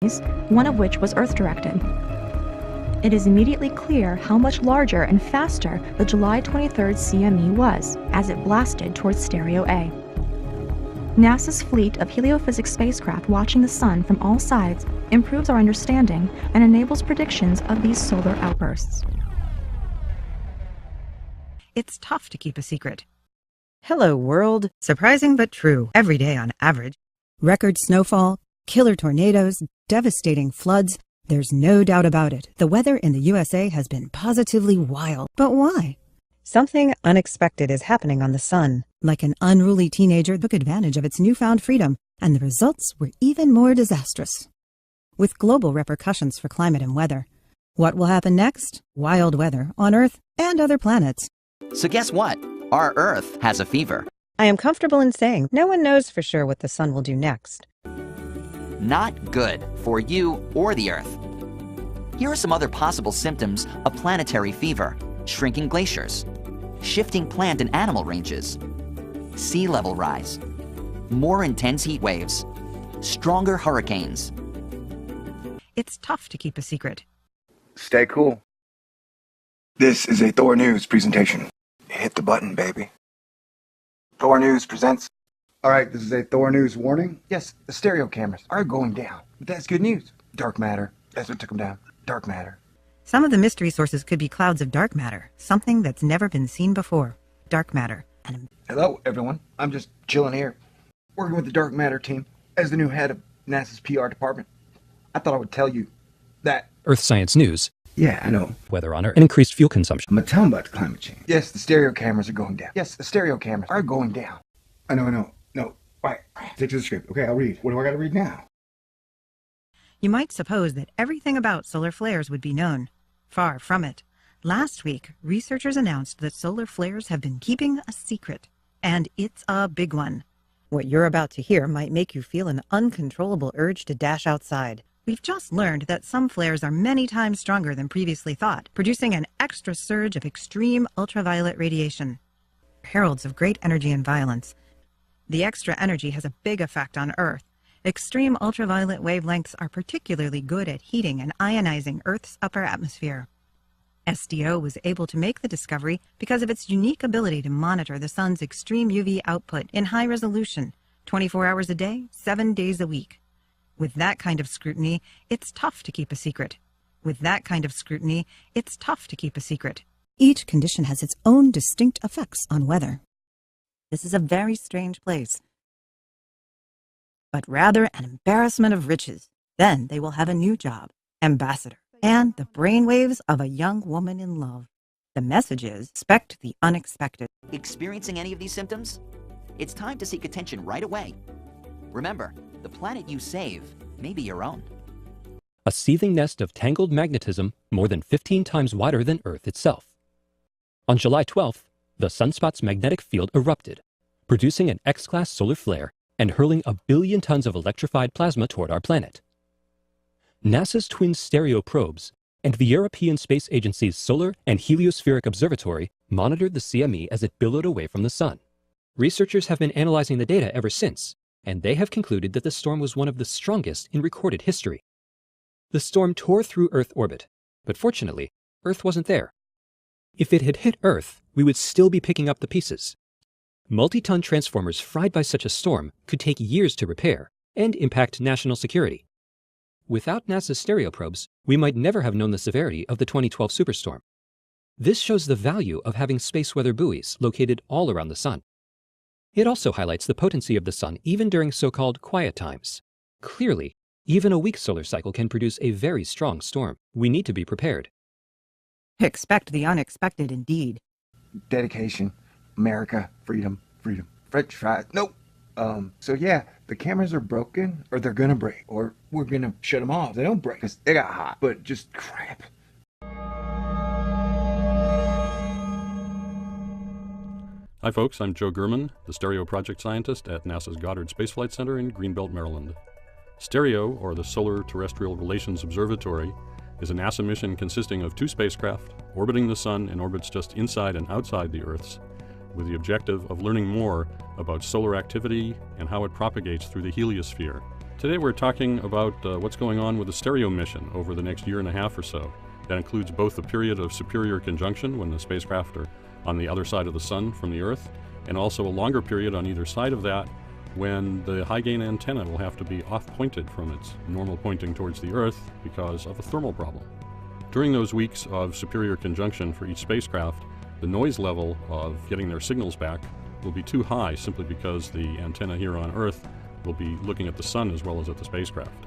one of which was Earth-directed. It is immediately clear how much larger and faster the July 23rd CME was as it blasted towards Stereo A. NASA's fleet of heliophysics spacecraft watching the sun from all sides improves our understanding and enables predictions of these solar outbursts. It's tough to keep a secret. Hello, world. Surprising but true. Every day on average. Record snowfall, killer tornadoes, devastating floods. There's no doubt about it. The weather in the USA has been positively wild. But why? Something unexpected is happening on the sun. Like an unruly teenager took advantage of its newfound freedom, and the results were even more disastrous. With global repercussions for climate and weather. What will happen next? Wild weather on Earth and other planets. So guess what? Our Earth has a fever. I am comfortable in saying no one knows for sure what the sun will do next. Not good for you or the Earth. Here are some other possible symptoms of planetary fever: shrinking glaciers, shifting plant and animal ranges, sea level rise, more intense heat waves, stronger hurricanes. It's tough to keep a secret. Stay cool. This is a Thor News presentation. Hit the button, baby. Thor News presents. Alright, this is a Thor News warning. Yes, the stereo cameras are going down. But that's good news. Dark matter. That's what took them down. Dark matter. Some of the mystery sources could be clouds of dark matter, something that's never been seen before. Dark matter. Hello, everyone. I'm just chilling here, working with the dark matter team as the new head of NASA's PR department. I thought I would tell you that. Earth Science News. Yeah, I know. Weather on Earth and increased fuel consumption. I'm gonna tell them about the climate change. Yes, the stereo cameras are going down. Yes, the stereo cameras are going down. I know. No, right. Take to the script. Okay, I'll read. What do I gotta read now? You might suppose that everything about solar flares would be known. Far from it. Last week, researchers announced that solar flares have been keeping a secret. And it's a big one. What you're about to hear might make you feel an uncontrollable urge to dash outside. We've just learned that some flares are many times stronger than previously thought, producing an extra surge of extreme ultraviolet radiation. Heralds of great energy and violence. The extra energy has a big effect on Earth. Extreme ultraviolet wavelengths are particularly good at heating and ionizing Earth's upper atmosphere. SDO was able to make the discovery because of its unique ability to monitor the sun's extreme UV output in high resolution, 24 hours a day, 7 days a week. With that kind of scrutiny, it's tough to keep a secret. Each condition has its own distinct effects on weather. This is a very strange place, but rather an embarrassment of riches. Then they will have a new job, ambassador, and the brainwaves of a young woman in love. The message is, expect the unexpected. Experiencing any of these symptoms? It's time to seek attention right away. Remember, the planet you save may be your own. A seething nest of tangled magnetism more than 15 times wider than Earth itself. On July 12th, the sunspot's magnetic field erupted, producing an X-class solar flare and hurling 1 billion tons of electrified plasma toward our planet. NASA's twin stereo probes and the European Space Agency's Solar and Heliospheric Observatory monitored the CME as it billowed away from the sun. Researchers have been analyzing the data ever since, and they have concluded that the storm was one of the strongest in recorded history. The storm tore through Earth orbit, but fortunately, Earth wasn't there. If it had hit Earth, we would still be picking up the pieces. Multi-ton transformers fried by such a storm could take years to repair and impact national security. Without NASA's stereo probes, we might never have known the severity of the 2012 superstorm. This shows the value of having space weather buoys located all around the sun. It also highlights the potency of the sun even during so-called quiet times. Clearly, even a weak solar cycle can produce a very strong storm. We need to be prepared. Expect the unexpected indeed. Dedication, America, freedom, French fries. Nope. So yeah, the cameras are broken, or they're gonna break, or we're gonna shut them off. They don't break because they got hot, but just crap. Hi folks, I'm Joe Gurman, the Stereo Project Scientist at NASA's Goddard Space Flight Center in Greenbelt, Maryland. Stereo, or the Solar Terrestrial Relations Observatory, is a NASA mission consisting of 2 spacecraft orbiting the Sun in orbits just inside and outside the Earth's, with the objective of learning more about solar activity and how it propagates through the heliosphere, Today we're talking about what's going on with the stereo mission over the next year and a half or so. That includes both the period of superior conjunction, when the spacecraft are on the other side of the Sun from the Earth, and also a longer period on either side of that when the high-gain antenna will have to be off-pointed from its normal pointing towards the Earth because of a thermal problem. During those weeks of superior conjunction for each spacecraft, the noise level of getting their signals back will be too high simply because the antenna here on Earth will be looking at the Sun as well as at the spacecraft.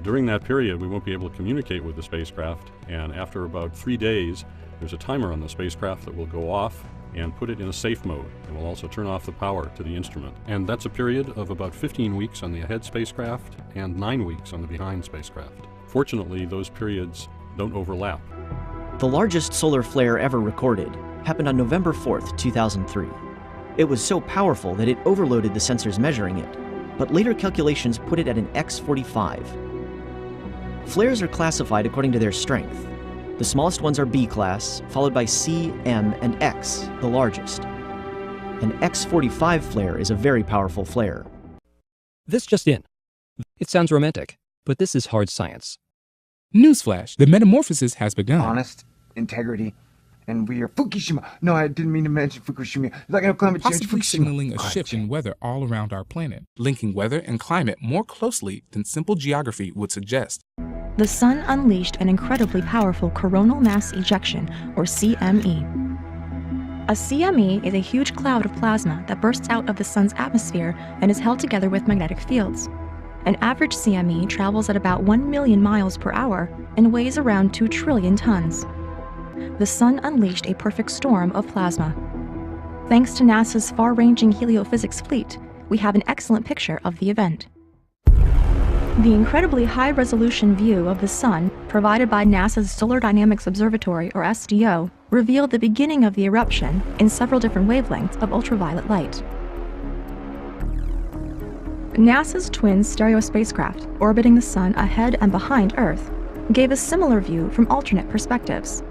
During that period, we won't be able to communicate with the spacecraft, and after about 3 days, there's a timer on the spacecraft that will go off and put it in a safe mode, and will also turn off the power to the instrument. And that's a period of about 15 weeks on the ahead spacecraft and 9 weeks on the behind spacecraft. Fortunately, those periods don't overlap. The largest solar flare ever recorded happened on November 4th, 2003. It was so powerful that it overloaded the sensors measuring it, but later calculations put it at an X45. Flares are classified according to their strength. The smallest ones are B class, followed by C, M, and X, the largest. An X45 flare is a very powerful flare. This just in. It sounds romantic, but this is hard science. Newsflash, the metamorphosis has begun. Honest, integrity, and we are Fukushima. No, I didn't mean to mention Fukushima. Like climate change, Possibly Fukushima. signaling a Climate shift in change. weather all around our planet, linking weather and climate more closely than simple geography would suggest. The Sun unleashed an incredibly powerful coronal mass ejection, or CME. A CME is a huge cloud of plasma that bursts out of the Sun's atmosphere and is held together with magnetic fields. An average CME travels at about 1 million miles per hour and weighs around 2 trillion tons. The Sun unleashed a perfect storm of plasma. Thanks to NASA's far-ranging heliophysics fleet, we have an excellent picture of the event. The incredibly high-resolution view of the Sun, provided by NASA's Solar Dynamics Observatory, or SDO, revealed the beginning of the eruption in several different wavelengths of ultraviolet light. NASA's twin stereo spacecraft, orbiting the Sun ahead and behind Earth, gave a similar view from alternate perspectives.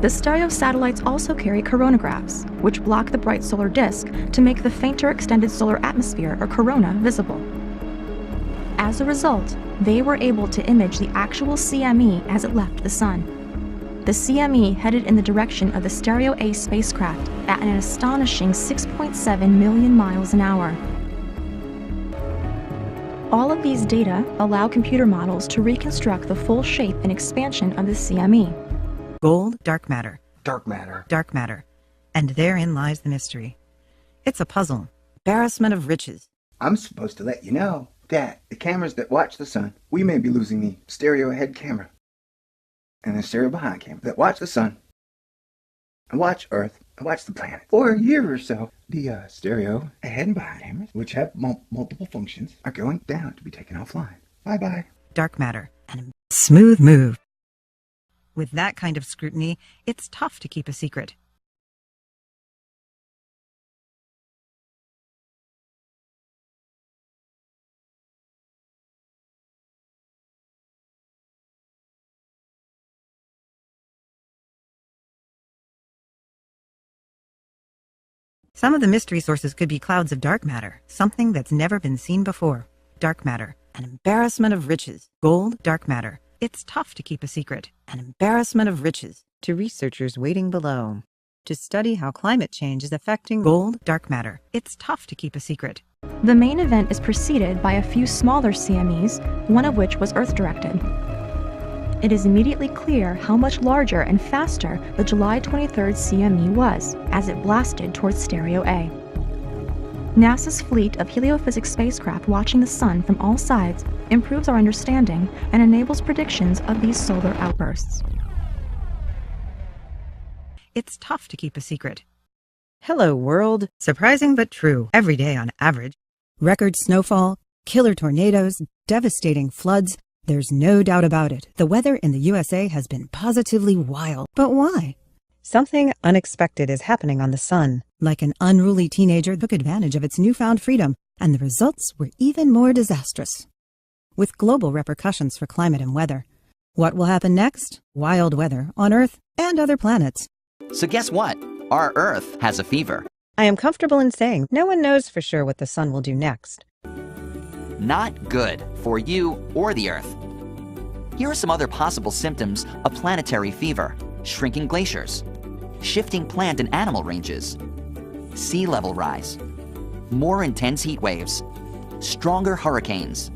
The stereo satellites also carry coronagraphs, which block the bright solar disk to make the fainter extended solar atmosphere, or corona, visible. As a result, they were able to image the actual CME as it left the Sun. The CME headed in the direction of the Stereo A spacecraft at an astonishing 6.7 million miles an hour. All of these data allow computer models to reconstruct the full shape and expansion of the CME. Gold, dark matter, Dark matter. dark matter. And therein lies the mystery. It's a puzzle. Embarrassment of riches. I'm supposed to let you know that the cameras that watch the Sun, we may be losing the stereo ahead camera and the stereo behind camera that watch the Sun and watch Earth and watch the planet for a year or so. The stereo ahead and behind cameras, which have multiple functions, are going down to be taken offline. Bye-bye. Dark matter. And a smooth move. With that kind of scrutiny, it's tough to keep a secret. Some of the mystery sources could be clouds of dark matter, something that's never been seen before. Dark matter, an embarrassment of riches. Gold, dark matter. It's tough to keep a secret. An embarrassment of riches. To researchers waiting below to study how climate change is affecting gold, dark matter. It's tough to keep a secret. The main event is preceded by a few smaller CMEs, one of which was Earth-directed. It is immediately clear how much larger and faster the July 23rd CME was as it blasted towards Stereo A. NASA's fleet of heliophysics spacecraft watching the Sun from all sides improves our understanding and enables predictions of these solar outbursts. It's tough to keep a secret. Hello, world. Surprising but true. Every day on average. Record snowfall, killer tornadoes, devastating floods. There's no doubt about it. The weather in the USA has been positively wild. But why? Something unexpected is happening on the Sun. Like an unruly teenager took advantage of its newfound freedom, and the results were even more disastrous. With global repercussions for climate and weather. What will happen next? Wild weather on Earth and other planets. So guess what? Our Earth has a fever. I am comfortable in saying no one knows for sure what the sun will do next. Not good for you or the Earth. Here are some other possible symptoms of planetary fever: shrinking glaciers, shifting plant and animal ranges, sea level rise, more intense heat waves, stronger hurricanes,